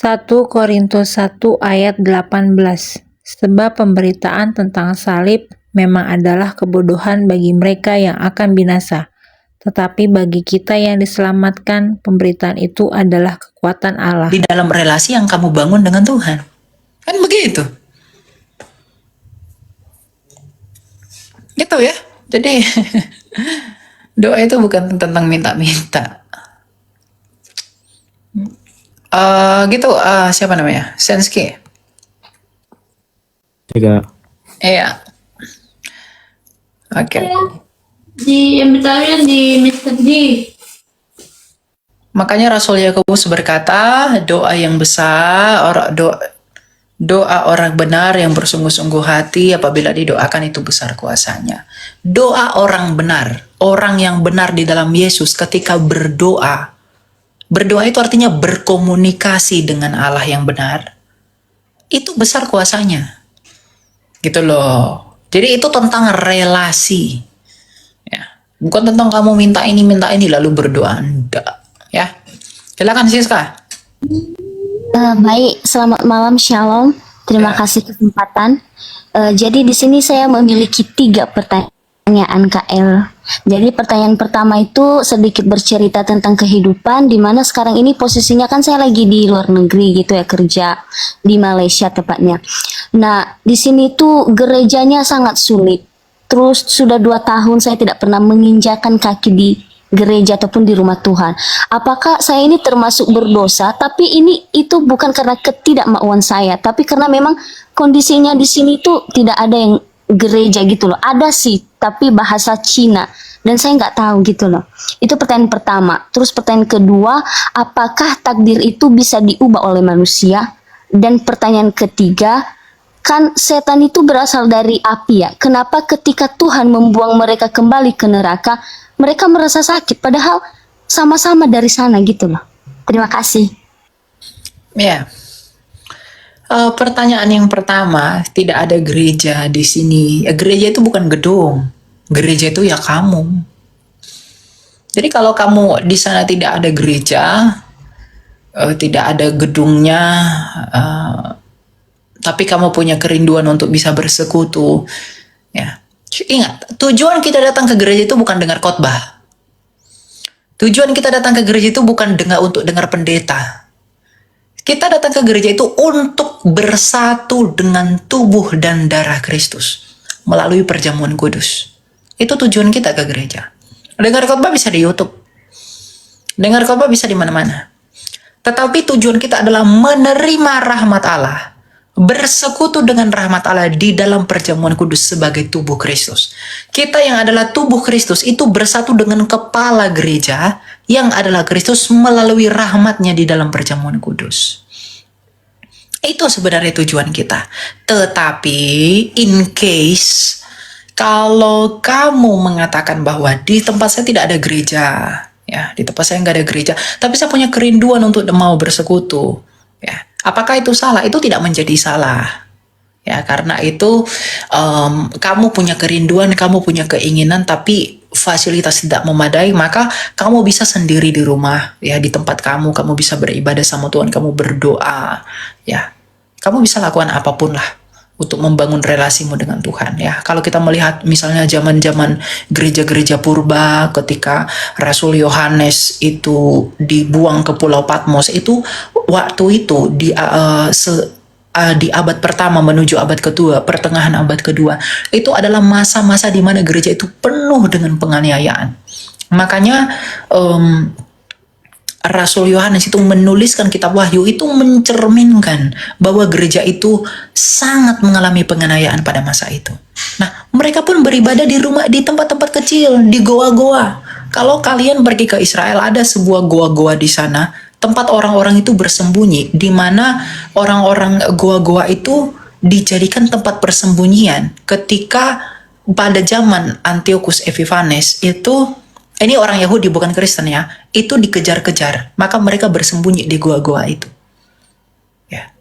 1 Korintus 1 ayat 18. Sebab pemberitaan tentang salib memang adalah kebodohan bagi mereka yang akan binasa. Tetapi bagi kita yang diselamatkan, pemberitaan itu adalah kekuatan Allah. Di dalam relasi yang kamu bangun dengan Tuhan. Kan begitu. Gitu ya. Jadi doa itu bukan tentang minta-minta. Siapa namanya? Senski. Tiga. Iya. Oke. Di yang bertanya di Mr. D. Makanya Rasul Yakobus berkata, doa yang besar, doa orang benar yang bersungguh-sungguh hati apabila didoakan itu besar kuasanya. Doa orang benar, orang yang benar di dalam Yesus ketika berdoa. Berdoa itu artinya berkomunikasi dengan Allah yang benar. Itu besar kuasanya. Gitu loh. Jadi itu tentang relasi. Ya. Bukan tentang kamu minta ini lalu berdoa. Enggak. Ya. Silakan Siska. Baik, selamat malam, Shalom. Terima kasih kesempatan. Jadi di sini saya memiliki 3 pertanyaan KL. Jadi pertanyaan pertama itu sedikit bercerita tentang kehidupan, di mana sekarang ini posisinya kan saya lagi di luar negeri gitu ya, kerja di Malaysia tepatnya. Nah, di sini tuh gerejanya sangat sulit. Terus sudah 2 tahun saya tidak pernah menginjakan kaki di gereja ataupun di rumah Tuhan. Apakah saya ini termasuk berdosa? Tapi itu bukan karena ketidakmauan saya, tapi karena memang kondisinya di sini tuh tidak ada yang gereja gitu loh. Ada sih, tapi bahasa Cina dan saya nggak tahu gitu loh. Itu pertanyaan pertama. Terus pertanyaan kedua, apakah takdir itu bisa diubah oleh manusia? Dan pertanyaan ketiga, kan setan itu berasal dari api ya. Kenapa ketika Tuhan membuang mereka kembali ke neraka, mereka merasa sakit, padahal sama-sama dari sana gitu loh. Terima kasih. Ya. Pertanyaan yang pertama, tidak ada gereja di sini. Ya, gereja itu bukan gedung. Gereja itu ya kamu. Jadi kalau kamu di sana tidak ada gereja, tidak ada gedungnya, tapi kamu punya kerinduan untuk bisa bersekutu, ya. Ingat, tujuan kita datang ke gereja itu bukan dengar khotbah. Tujuan kita datang ke gereja itu bukan untuk dengar pendeta. Kita datang ke gereja itu untuk bersatu dengan tubuh dan darah Kristus melalui perjamuan kudus. Itu tujuan kita ke gereja. Dengar khotbah bisa di YouTube. Dengar khotbah bisa di mana-mana. Tetapi tujuan kita adalah menerima rahmat Allah. Bersekutu dengan rahmat Allah di dalam perjamuan kudus sebagai tubuh Kristus. Kita yang adalah tubuh Kristus itu bersatu dengan kepala gereja yang adalah Kristus melalui rahmatnya di dalam perjamuan kudus. Itu sebenarnya tujuan kita. Tetapi in case kalau kamu mengatakan bahwa di tempat saya tidak ada gereja, ya di tempat saya nggak ada gereja, tapi saya punya kerinduan untuk mau bersekutu, ya. Apakah itu salah? Itu tidak menjadi salah. Ya, karena itu kamu punya kerinduan, kamu punya keinginan, tapi fasilitas tidak memadai, maka kamu bisa sendiri di rumah, ya di tempat kamu bisa beribadah sama Tuhan, kamu berdoa, ya. Kamu bisa lakukan apapun lah untuk membangun relasimu dengan Tuhan, ya. Kalau kita melihat misalnya zaman-zaman gereja-gereja purba ketika Rasul Yohanes itu dibuang ke Pulau Patmos, itu waktu itu di abad pertama menuju abad kedua, pertengahan abad kedua, itu adalah masa-masa di mana gereja itu penuh dengan penganiayaan. Makanya Rasul Yohanes itu menuliskan kitab Wahyu itu mencerminkan bahwa gereja itu sangat mengalami penganiayaan pada masa itu. Nah, mereka pun beribadah di rumah, di tempat-tempat kecil, di goa-goa. Kalau kalian pergi ke Israel, ada sebuah goa-goa di sana, tempat orang-orang itu bersembunyi, di mana orang-orang goa-goa itu dijadikan tempat persembunyian. Ketika pada zaman Antiochus Epiphanes itu, ini orang Yahudi bukan Kristen ya, itu dikejar-kejar, maka mereka bersembunyi di goa-goa itu. Ya.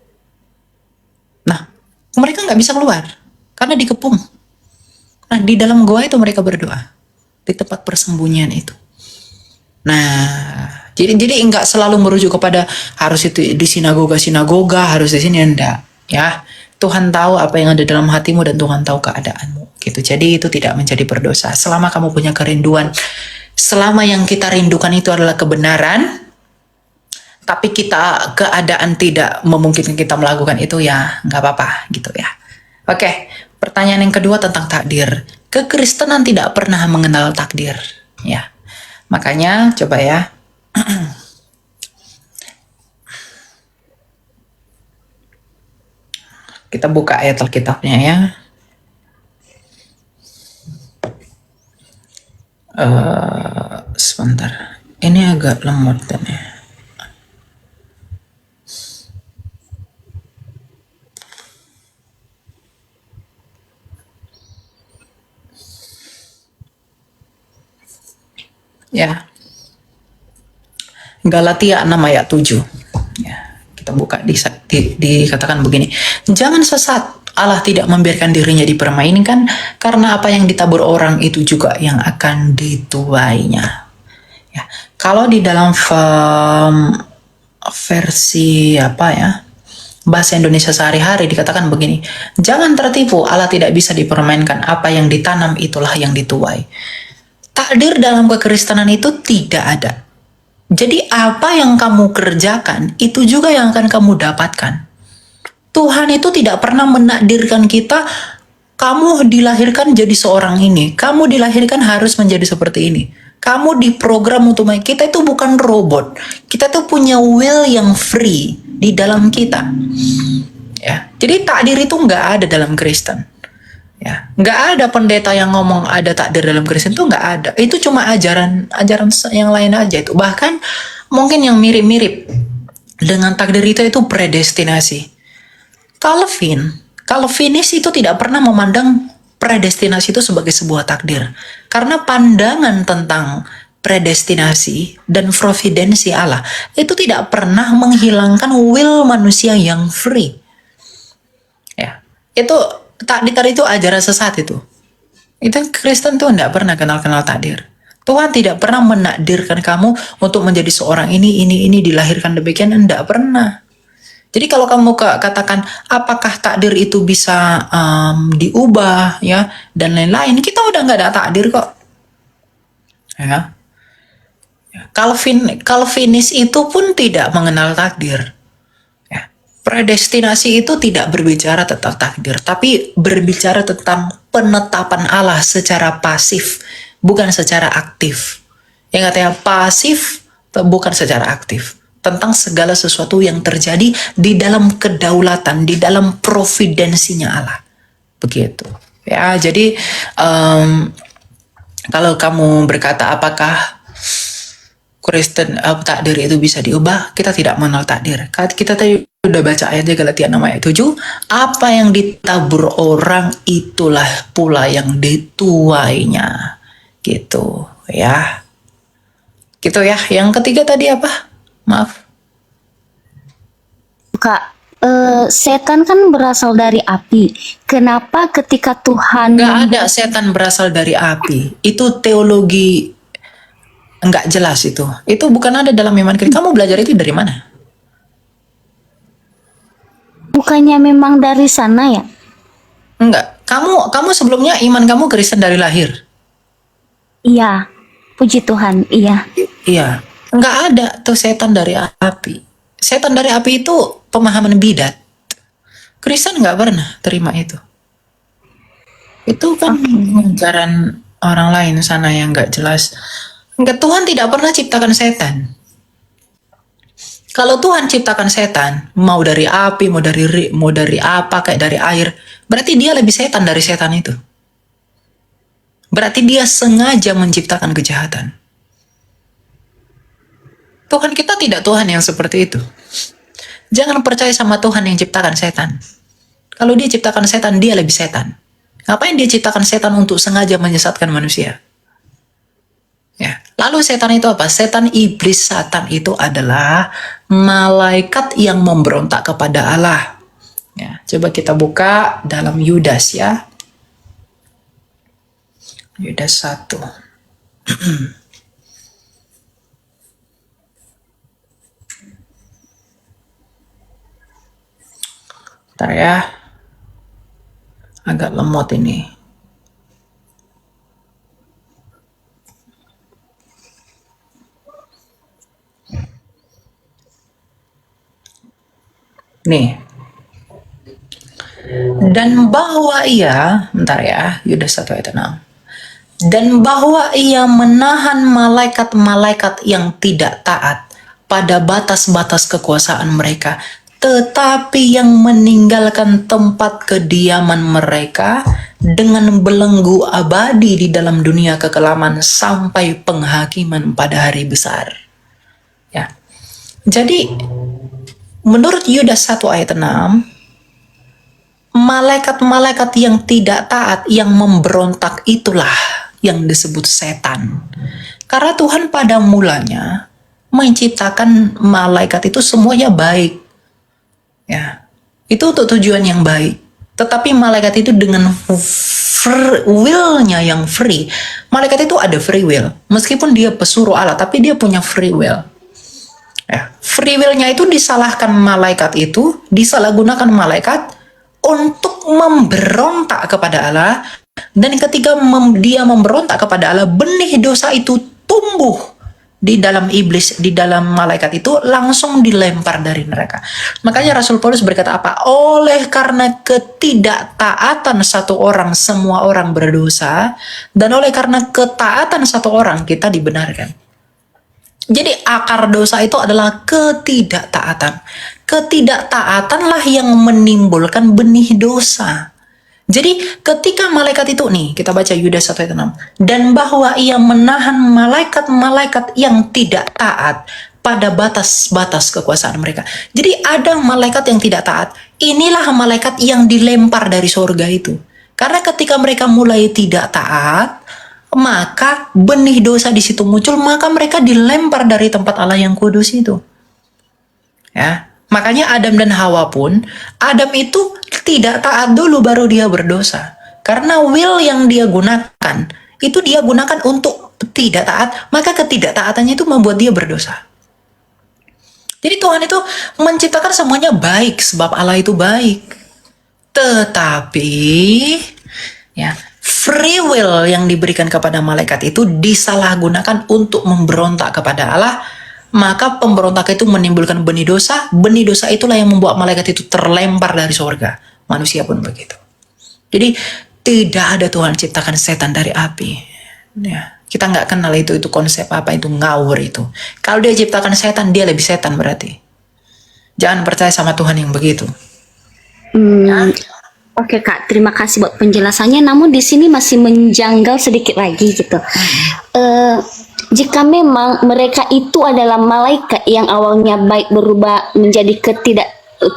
Nah, mereka nggak bisa keluar karena dikepung. Nah, di dalam goa itu mereka berdoa di tempat persembunyian itu. Nah, Jadi enggak selalu merujuk kepada harus itu di sinagoga, harus di sini, enggak. Ya, Tuhan tahu apa yang ada dalam hatimu dan Tuhan tahu keadaanmu. Gitu. Jadi itu tidak menjadi berdosa. Selama kamu punya kerinduan, selama yang kita rindukan itu adalah kebenaran, tapi keadaan tidak memungkinkan kita melakukan itu, ya nggak apa-apa gitu ya. Oke, pertanyaan yang kedua tentang takdir. Kekristenan tidak pernah mengenal takdir, ya. Makanya coba ya. Kita buka ayat Alkitabnya ya. Sebentar. Ini agak lemot dan ya. Ya. Galatia 6 ayat 7. Ya, kita buka dikatakan begini. Jangan sesat, Allah tidak membiarkan dirinya dipermainkan, karena apa yang ditabur orang itu juga yang akan dituainya. Ya, kalau di dalam versi apa ya? Bahasa Indonesia sehari-hari dikatakan begini. Jangan tertipu, Allah tidak bisa dipermainkan, apa yang ditanam itulah yang dituai. Takdir dalam kekristenan itu tidak ada. Jadi apa yang kamu kerjakan, itu juga yang akan kamu dapatkan. Tuhan itu tidak pernah menakdirkan kita, kamu dilahirkan jadi seorang ini, kamu dilahirkan harus menjadi seperti ini. Kamu diprogram untuk kita itu bukan robot. Kita tuh punya will yang free di dalam kita. Ya, jadi takdir itu nggak ada dalam Kristen. Ya, nggak ada pendeta yang ngomong ada takdir dalam Kristen, itu nggak ada. Itu cuma ajaran yang lain aja itu. Bahkan mungkin yang mirip-mirip dengan takdir itu predestinasi. Calvinis itu tidak pernah memandang predestinasi itu sebagai sebuah takdir, karena pandangan tentang predestinasi dan providensi Allah itu tidak pernah menghilangkan will manusia yang free. Ya, itu takdir itu ajaran sesat itu. Itu Kristen tuh tidak pernah kenal takdir. Tuhan tidak pernah menakdirkan kamu untuk menjadi seorang ini dilahirkan demikian, tidak pernah. Jadi kalau kamu katakan apakah takdir itu bisa diubah ya dan lain-lain, kita udah nggak ada takdir kok. Ya. Calvinis itu pun tidak mengenal takdir. Predestinasi itu tidak berbicara tentang takdir, tapi berbicara tentang penetapan Allah secara pasif, bukan secara aktif. Yang katanya pasif, bukan secara aktif. Tentang segala sesuatu yang terjadi di dalam kedaulatan, di dalam providensinya Allah. Begitu. Ya, jadi kalau kamu berkata apakah Kristen takdir itu bisa diubah, kita tidak mengenal takdir. Kita tadi udah baca ayatnya Galatia 6 ayat 7. Apa yang ditabur orang itulah pula yang dituainya. Gitu ya. Gitu ya. Yang ketiga tadi apa? Maaf. Kak, setan kan berasal dari api. Kenapa ketika Tuhan... Nggak ada setan berasal dari api. Itu teologi nggak jelas itu. Itu bukan ada dalam iman Kristen. Kamu belajar itu dari mana? Bukannya memang dari sana ya? Enggak. Kamu sebelumnya iman kamu Kristen dari lahir. Iya. Puji Tuhan, iya. Iya. Enggak ada tuh setan dari api. Setan dari api itu pemahaman bidat. Kristen nggak pernah terima itu. Itu kan ajaran orang lain sana yang nggak jelas. Enggak, Tuhan tidak pernah ciptakan setan. Kalau Tuhan ciptakan setan, mau dari api, mau dari apa, kayak dari air, berarti dia lebih setan dari setan itu. Berarti dia sengaja menciptakan kejahatan. Tuhan kita tidak Tuhan yang seperti itu. Jangan percaya sama Tuhan yang ciptakan setan. Kalau dia ciptakan setan, dia lebih setan. Ngapain dia ciptakan setan untuk sengaja menyesatkan manusia? Ya. Lalu setan itu apa? Setan, iblis, Satan itu adalah malaikat yang memberontak kepada Allah. Ya, coba kita buka dalam Yudas ya. Yudas 1. Bentar ya. Agak lemot ini. Nih. Dan bahwa ia, bentar ya, Yudas 1 ayat 6. Dan bahwa ia menahan malaikat-malaikat yang tidak taat pada batas-batas kekuasaan mereka, tetapi yang meninggalkan tempat kediaman mereka dengan belenggu abadi di dalam dunia kekelaman sampai penghakiman pada hari besar. Ya. Jadi, menurut Yudas 1 ayat 6, malaikat-malaikat yang tidak taat, yang memberontak itulah yang disebut setan. Karena Tuhan pada mulanya menciptakan malaikat itu semuanya baik. Ya, itu untuk tujuan yang baik. Tetapi malaikat itu dengan will-nya yang free. Malaikat itu ada free will. Meskipun dia pesuruh Allah, tapi dia punya free will. Ya, free will-nya itu disalahkan malaikat itu, disalahgunakan malaikat untuk memberontak kepada Allah. Dan ketika dia memberontak kepada Allah, benih dosa itu tumbuh di dalam iblis, di dalam malaikat itu, langsung dilempar dari neraka. Makanya Rasul Paulus berkata apa? Oleh karena ketidaktaatan satu orang, semua orang berdosa, dan oleh karena ketaatan satu orang, kita dibenarkan. Jadi akar dosa itu adalah ketidaktaatan. Ketidaktaatanlah yang menimbulkan benih dosa. Jadi ketika malaikat itu nih, kita baca Yudas 1 ayat 6. Dan bahwa ia menahan malaikat-malaikat yang tidak taat pada batas-batas kekuasaan mereka. Jadi ada malaikat yang tidak taat. Inilah malaikat yang dilempar dari surga itu. Karena ketika mereka mulai tidak taat, maka benih dosa di situ muncul, maka mereka dilempar dari tempat Allah yang kudus itu. Ya, makanya Adam dan Hawa pun, Adam itu tidak taat dulu baru dia berdosa. Karena will yang dia gunakan, itu dia gunakan untuk tidak taat, maka ketidaktaatannya itu membuat dia berdosa. Jadi Tuhan itu menciptakan semuanya baik, sebab Allah itu baik. Tetapi, ya, free will yang diberikan kepada malaikat itu disalahgunakan untuk memberontak kepada Allah, maka pemberontak itu menimbulkan benih dosa itulah yang membuat malaikat itu terlempar dari surga. Manusia pun begitu. Jadi tidak ada Tuhan ciptakan setan dari api. Ya, kita nggak kenal itu konsep apa, itu ngawur itu. Kalau dia ciptakan setan, dia lebih setan berarti. Jangan percaya sama Tuhan yang begitu. Ya. Oke Kak, terima kasih buat penjelasannya. Namun di sini masih menjanggal sedikit lagi gitu. Jika memang mereka itu adalah malaikat yang awalnya baik berubah menjadi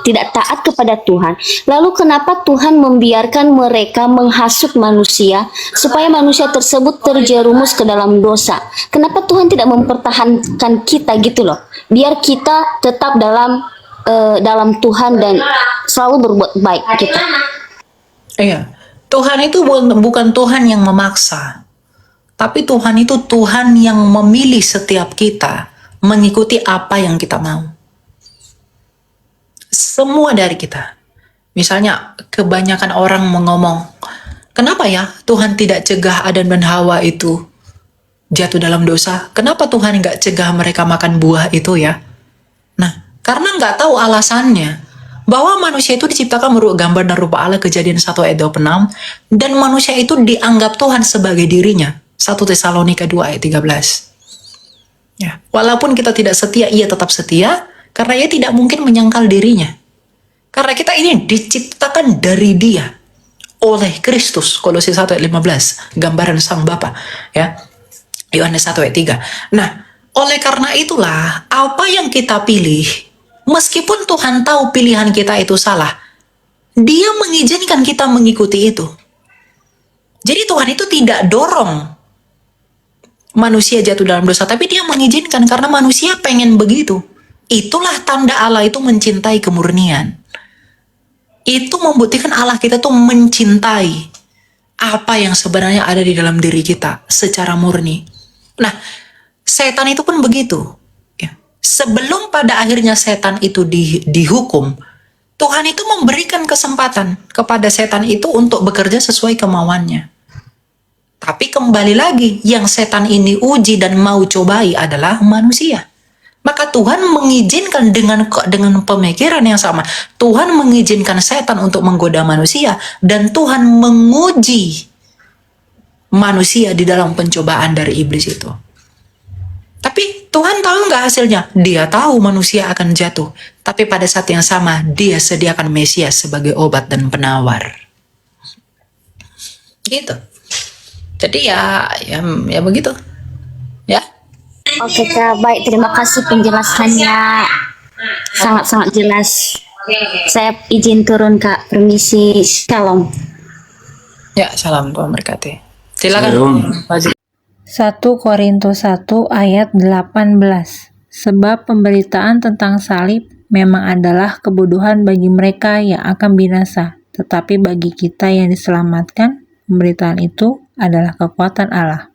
tidak taat kepada Tuhan, lalu kenapa Tuhan membiarkan mereka menghasut manusia supaya manusia tersebut terjerumus ke dalam dosa? Kenapa Tuhan tidak mempertahankan kita gitu loh, biar kita tetap dalam Tuhan dan selalu berbuat baik gitu? Iya, Tuhan itu bukan Tuhan yang memaksa, tapi Tuhan itu Tuhan yang memilih setiap kita mengikuti apa yang kita mau. Semua dari kita. Misalnya kebanyakan orang mengomong, kenapa ya Tuhan tidak cegah Adam dan Hawa itu jatuh dalam dosa? Kenapa Tuhan nggak cegah mereka makan buah itu ya? Nah, karena nggak tahu alasannya. Bahwa manusia itu diciptakan menurut gambar dan rupa Allah, Kejadian 1 ayat 26, dan manusia itu dianggap Tuhan sebagai dirinya, 1 Tesalonika 2 ayat 13. Ya, walaupun kita tidak setia, ia tetap setia, karena ia tidak mungkin menyangkal dirinya. Karena kita ini diciptakan dari dia, oleh Kristus, Kolose 1 ayat 15, gambaran Sang Bapa, ya, Yohanes 1 ayat 3. Nah, oleh karena itulah, apa yang kita pilih, meskipun Tuhan tahu pilihan kita itu salah, Dia mengizinkan kita mengikuti itu. Jadi Tuhan itu tidak dorong manusia jatuh dalam dosa, tapi Dia mengizinkan karena manusia pengen begitu. Itulah tanda Allah itu mencintai kemurnian. Itu membuktikan Allah kita tuh mencintai apa yang sebenarnya ada di dalam diri kita secara murni. Nah, setan itu pun begitu. Sebelum pada akhirnya setan itu dihukum, Tuhan itu memberikan kesempatan kepada setan itu untuk bekerja sesuai kemauannya. Tapi kembali lagi, yang setan ini uji dan mau cobai adalah manusia. Maka Tuhan mengizinkan dengan pemikiran yang sama. Tuhan mengizinkan setan untuk menggoda manusia, dan Tuhan menguji manusia di dalam pencobaan dari iblis itu. Tapi Tuhan tahu nggak hasilnya? Dia tahu manusia akan jatuh. Tapi pada saat yang sama, dia sediakan Mesias sebagai obat dan penawar. Gitu. Jadi ya begitu. Ya. Oke Kak, baik, terima kasih penjelasannya sangat-sangat jelas. Saya izin turun Kak, permisi, shalom. Ya, salam Tuhan berkati. Silakan. Shalom. 1 Korintus 1 ayat 18. Sebab pemberitaan tentang salib memang adalah kebodohan bagi mereka yang akan binasa, tetapi bagi kita yang diselamatkan, pemberitaan itu adalah kekuatan Allah.